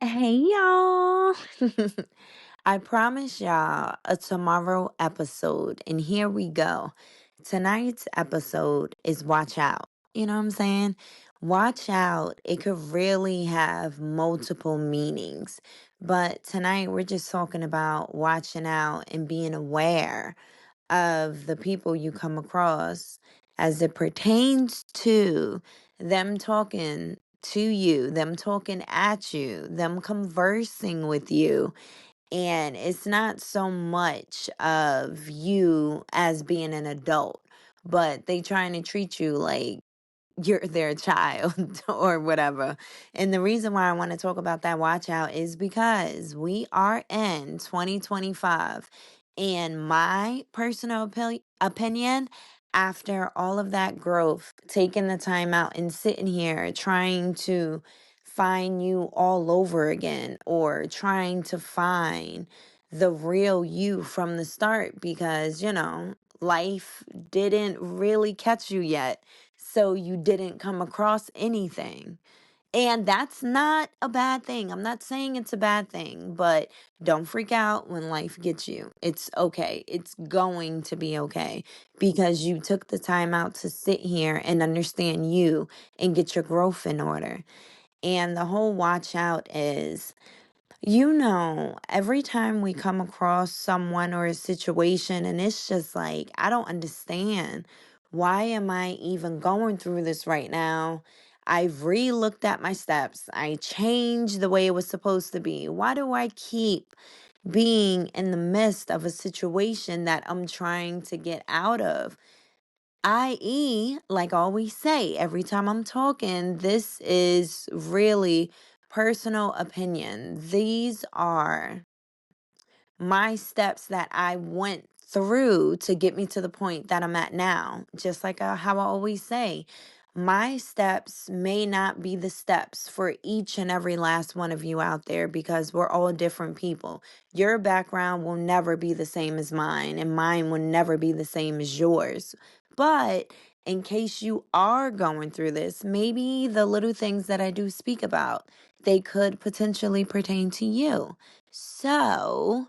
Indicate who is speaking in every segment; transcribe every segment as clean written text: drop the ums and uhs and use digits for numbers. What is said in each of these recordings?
Speaker 1: Hey y'all. I promise y'all a tomorrow episode, and here we go. Tonight's episode is Watch Out. You know what I'm saying? Watch out. It could really have multiple meanings. But tonight we're just talking about watching out and being aware of the people you come across as it pertains to them talking to you, them talking at you, them conversing with you. And it's not so much of you as being an adult, but they trying to treat you like you're their child or whatever. And the reason why I want to talk about that watch out is because we are in 2025. And my personal opinion, after all of that growth, taking the time out and sitting here trying to find you all over again or trying to find the real you from the start because, life didn't really catch you yet, so you didn't come across anything. And that's not a bad thing. I'm not saying it's a bad thing, but don't freak out when life gets you. It's okay. It's going to be okay because you took the time out to sit here and understand you and get your growth in order. And the whole watch out is, every time we come across someone or a situation, and it's just like, I don't understand. Why am I even going through this right now? I've re looked at my steps. I changed the way it was supposed to be. Why do I keep being in the midst of a situation that I'm trying to get out of? I.e., like I always say, every time I'm talking, this is really personal opinion. These are my steps that I went through to get me to the point that I'm at now. Just like how I always say, my steps may not be the steps for each and every last one of you out there because we're all different people. Your background will never be the same as mine, and mine will never be the same as yours. But in case you are going through this, maybe the little things that I do speak about, they could potentially pertain to you. So,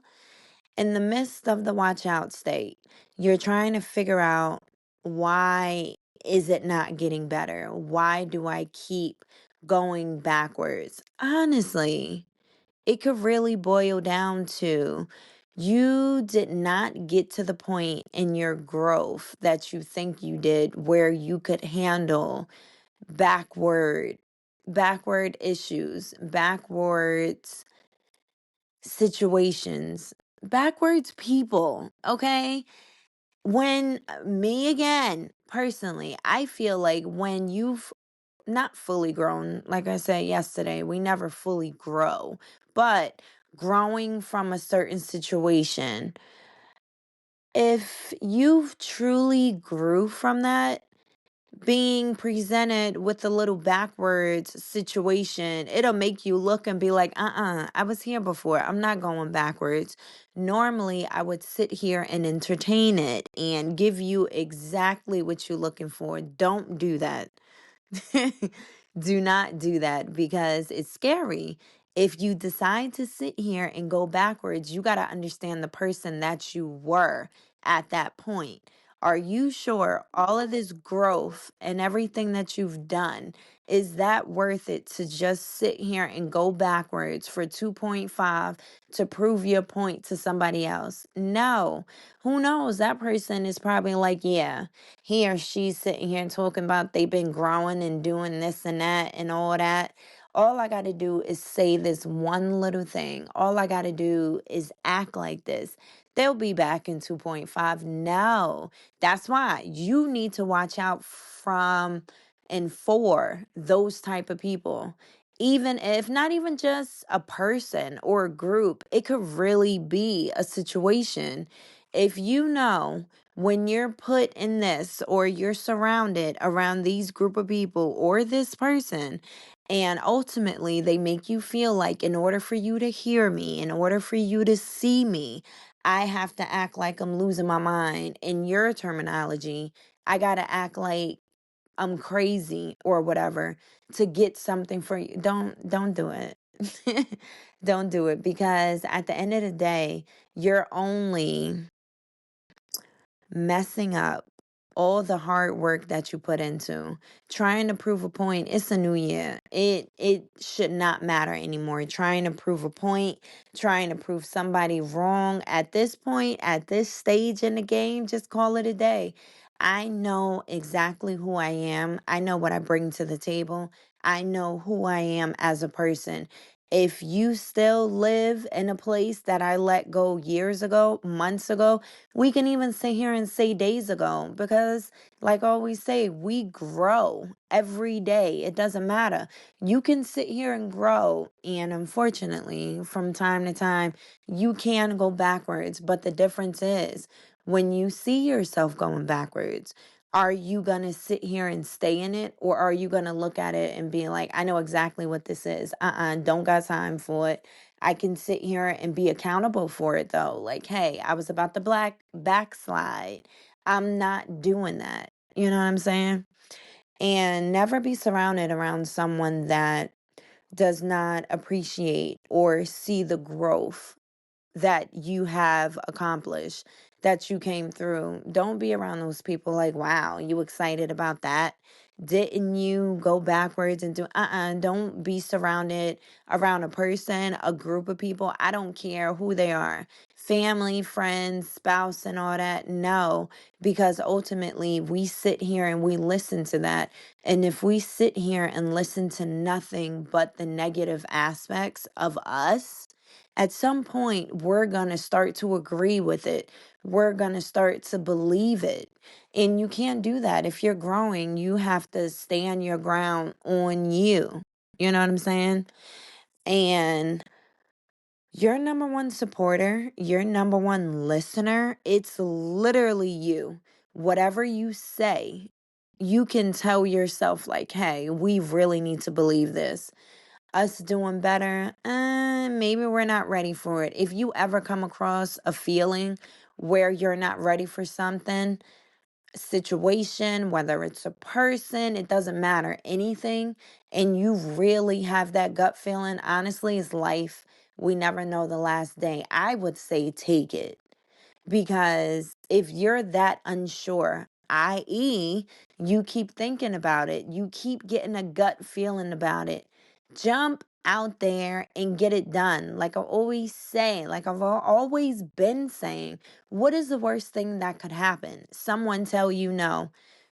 Speaker 1: in the midst of the watch out state, you're trying to figure out, why is it not getting better? Why do I keep going backwards? Honestly, it could really boil down to, you did not get to the point in your growth that you think you did where you could handle backward backward issues, backwards situations, backwards people, okay? When me again, personally, I feel like when you've not fully grown, like I said yesterday, we never fully grow, but growing from a certain situation, if you've truly grew from that, being presented with a little backwards situation, it'll make you look and be like, I was here before. I'm not going backwards. Normally, I would sit here and entertain it and give you exactly what you're looking for. Don't do that. Do not do that because it's scary. If you decide to sit here and go backwards, you got to understand the person that you were at that point. Are you sure all of this growth and everything that you've done, is that worth it to just sit here and go backwards for 2.5 to prove your point to somebody else? No. Who knows? That person is probably like, yeah, he or she's sitting here talking about they've been growing and doing this and that and all that. All I got to do is say this one little thing. All I got to do is act like this. They'll be back in 2.5. No, that's why you need to watch out from and for those type of people. Even if not even just a person or a group, it could really be a situation. If you know, when you're put in this or you're surrounded around these group of people or this person, and ultimately they make you feel like, in order for you to hear me, in order for you to see me, I have to act like I'm losing my mind. In your terminology, I got to act like I'm crazy or whatever to get something for you. Don't do it. Don't do it, because at the end of the day, you're only messing up all the hard work that you put into trying to prove a point. It's a new year. It should not matter anymore. Trying to prove a point, trying to prove somebody wrong at this point, at this stage in the game, just call it a day. I know exactly who I am. I know what I bring to the table. I know who I am as a person. If you still live in a place that I let go years ago, months ago, we can even sit here and say days ago, because, like I always say, we grow every day. It doesn't matter. You can sit here and grow, and unfortunately, from time to time, you can go backwards. But the difference is, when you see yourself going backwards, are you going to sit here and stay in it, or are you going to look at it and be like, I know exactly what this is? Don't got time for it. I can sit here and be accountable for it though. Like, hey, I was about to backslide. I'm not doing that. You know what I'm saying? And never be surrounded around someone that does not appreciate or see the growth that you have accomplished, that you came through. Don't be around those people like, wow, you excited about that? Didn't you go backwards and do don't be surrounded around a person, a group of people. I don't care who they are. Family, friends, spouse, and all that. No, because ultimately we sit here and we listen to that. And if we sit here and listen to nothing but the negative aspects of us, at some point we're going to start to agree with it. We're going to start to believe it. And you can't do that. If you're growing, you have to stand your ground on you. You know what I'm saying? And your number one supporter, your number one listener, it's literally you. Whatever you say, you can tell yourself, like, hey, we really need to believe this. Us doing better, maybe we're not ready for it. If you ever come across a feeling where you're not ready for something, situation, whether it's a person, it doesn't matter, anything, and you really have that gut feeling, honestly, it's life. We never know the last day. I would say take it. Because if you're that unsure, i.e., you keep thinking about it, you keep getting a gut feeling about it, jump out there and get it done. Like I always say, like always been saying, what is the worst thing that could happen? Someone tell you no.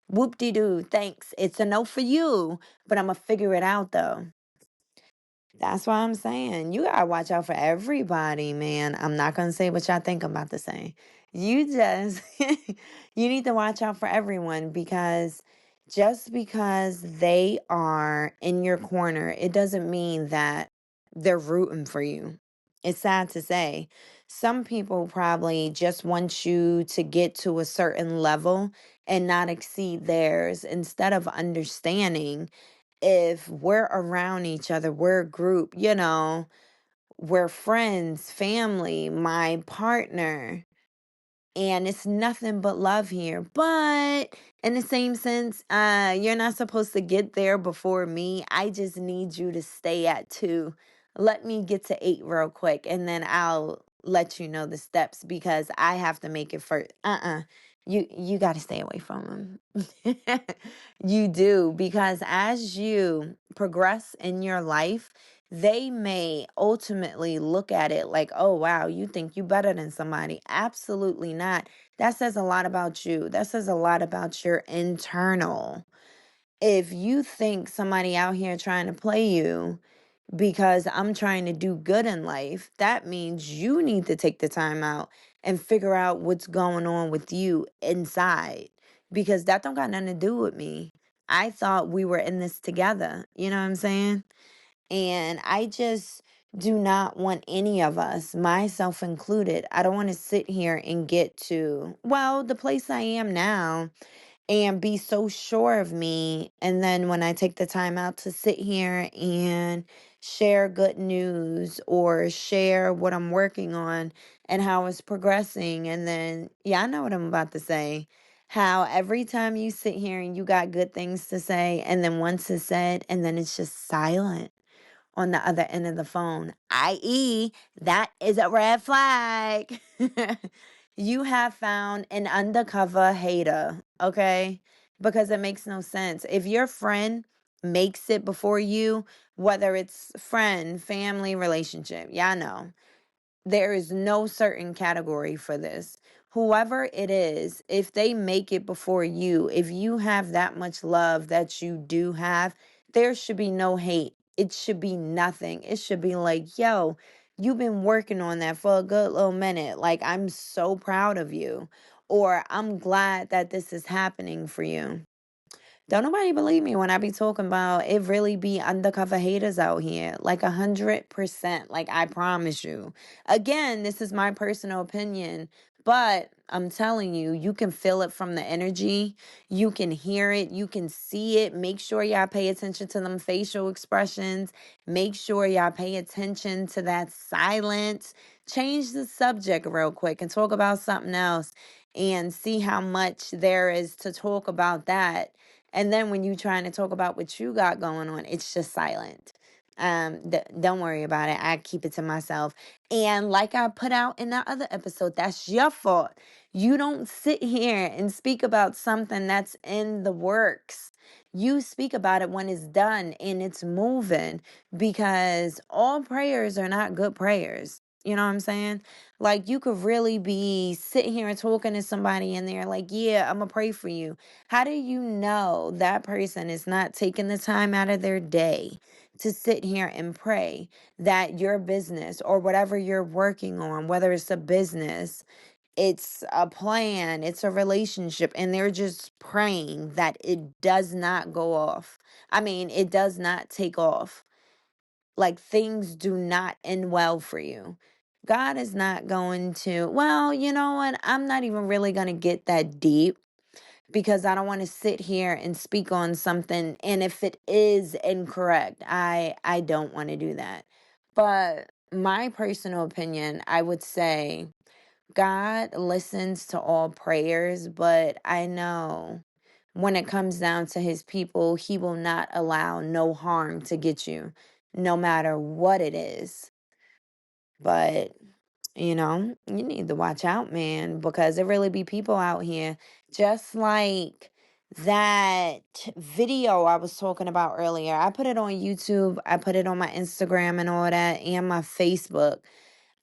Speaker 1: Whoop de doo, thanks. It's a no for you, but I'm going to figure it out though. That's why I'm saying you gotta watch out for everybody, man. I'm not gonna say what y'all think I'm about to say. You just you need to watch out for everyone, because just because they are in your corner, it doesn't mean that they're rooting for you. It's sad to say. Some people probably just want you to get to a certain level and not exceed theirs, instead of understanding, if we're around each other, we're a group, we're friends, family, my partner, and it's nothing but love here. But in the same sense, you're not supposed to get there before me. I just need you to stay at 2. Let me get to 8 real quick, and then I'll let you know the steps, because I have to make it first. You got to stay away from them. You do, because as you progress in your life, they may ultimately look at it like, oh, wow, you think you better than somebody. Absolutely not. That says a lot about you. That says a lot about your internal. If you think somebody out here trying to play you because I'm trying to do good in life, that means you need to take the time out and figure out what's going on with you inside, because that don't got nothing to do with me. I thought we were in this together. You know what I'm saying? And I just do not want any of us, myself included, I don't want to sit here and get to, well, the place I am now, and be so sure of me. And then when I take the time out to sit here and share good news or share what I'm working on and how it's progressing, and then, yeah, I know what I'm about to say. How every time you sit here and you got good things to say, and then once it's said, and then it's just silent. on the other end of the phone, i.e., that is a red flag. You have found an undercover hater, okay? Because it makes no sense. If your friend makes it before you, whether it's friend, family, relationship, y'all know there is no certain category for this. Whoever it is, if they make it before you, if you have that much love that you do have, there should be no hate. It should be nothing. It should be like, yo, you've been working on that for a good little minute. Like, I'm so proud of you. Or I'm glad that this is happening for you. Don't nobody believe me when I be talking about it really be undercover haters out here. Like 100%. Like I promise you. Again, this is my personal opinion. But I'm telling you, you can feel it from the energy. You can hear it. You can see it. Make sure y'all pay attention to them facial expressions. Make sure y'all pay attention to that silence. Change the subject real quick and talk about something else and see how much there is to talk about that, and then when you trying to talk about what you got going on, it's just silent. Don't worry about it. I keep it to myself. And like I put out in that other episode, that's your fault. You don't sit here and speak about something that's in the works. You speak about it when it's done and it's moving, because all prayers are not good prayers. You know what I'm saying? Like you could really be sitting here and talking to somebody and they're like, yeah, I'm gonna pray for you. How do you know that person is not taking the time out of their day to sit here and pray that your business or whatever you're working on, whether it's a business, it's a plan, it's a relationship, and they're just praying that it does not go off? I mean, it does not take off. Like things do not end well for you. God is not going to, well, you know what? I'm not even really going to get that deep because I don't want to sit here and speak on something, and if it is incorrect, I don't want to do that. But my personal opinion, I would say God listens to all prayers, but I know when it comes down to his people, he will not allow no harm to get you, no matter what it is. But you need to watch out, man, because there really be people out here just like that video I was talking about earlier. I put it on YouTube, I put it on my Instagram and all that, and my Facebook,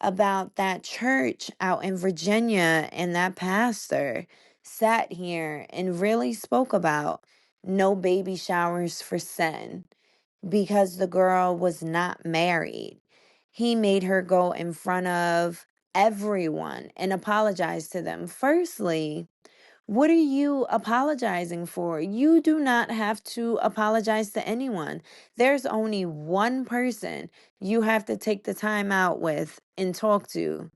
Speaker 1: about that church out in Virginia, and that pastor sat here and really spoke about no baby showers for sin because the girl was not married. He made her go in front of everyone and apologize to them. Firstly, what are you apologizing for? You do not have to apologize to anyone. There's only one person you have to take the time out with and talk to,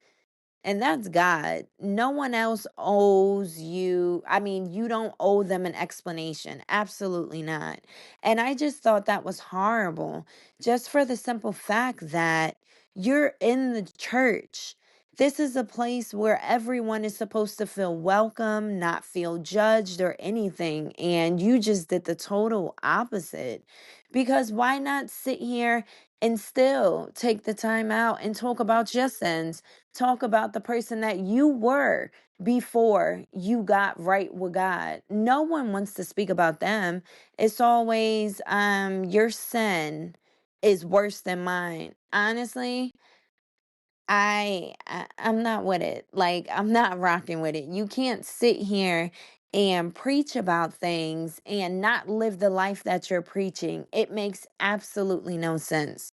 Speaker 1: and that's God. No one else owes you. I mean, you don't owe them an explanation. Absolutely not. And I just thought that was horrible, just for the simple fact that you're in the church. This is a place where everyone is supposed to feel welcome, not feel judged or anything. And you just did the total opposite. Because why not sit here and still take the time out and talk about your sins? Talk about the person that you were before you got right with God. No one wants to speak about them. It's always your sin is worse than mine. Honestly, I'm not with it. Like I'm not rocking with it. You can't sit here and preach about things and not live the life that you're preaching. It makes absolutely no sense.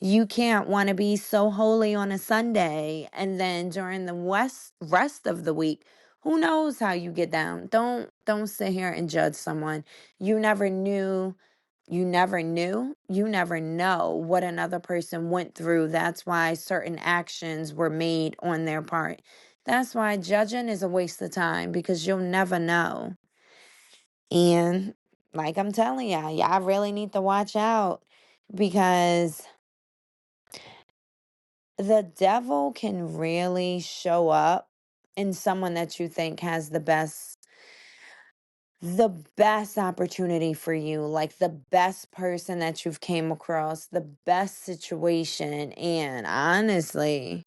Speaker 1: You can't want to be so holy on a Sunday and then during the rest of the week, who knows how you get down. Don't sit here and judge someone. You never knew, you never know what another person went through. That's why certain actions were made on their part. That's why judging is a waste of time, because you'll never know. And like I'm telling y'all really need to watch out, because the devil can really show up in someone that you think has the best the best opportunity for you, like the best person that you've came across, the best situation. And honestly,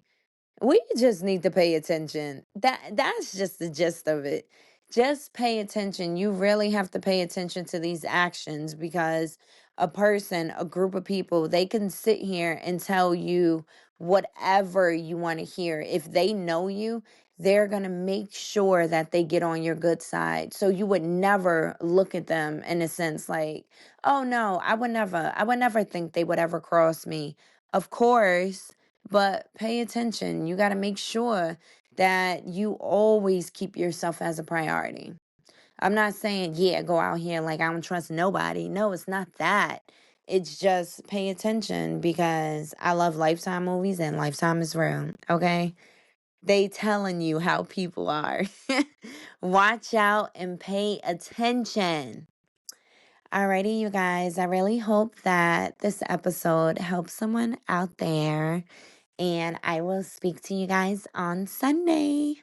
Speaker 1: we just need to pay attention. That's just the gist of it. Just pay attention. You really have to pay attention to these actions because a person, a group of people, they can sit here and tell you whatever you want to hear. If they know you, they're going to make sure that they get on your good side. So you would never look at them in a sense like, "Oh no, I would never think they would ever cross me." Of course, but pay attention. You got to make sure that you always keep yourself as a priority. I'm not saying, yeah, go out here like I don't trust nobody. No, it's not that. It's just pay attention because I love Lifetime movies and Lifetime is real. Okay? They telling you how people are. Watch out and pay attention. Alrighty, you guys. I really hope that this episode helps someone out there. And I will speak to you guys on Sunday.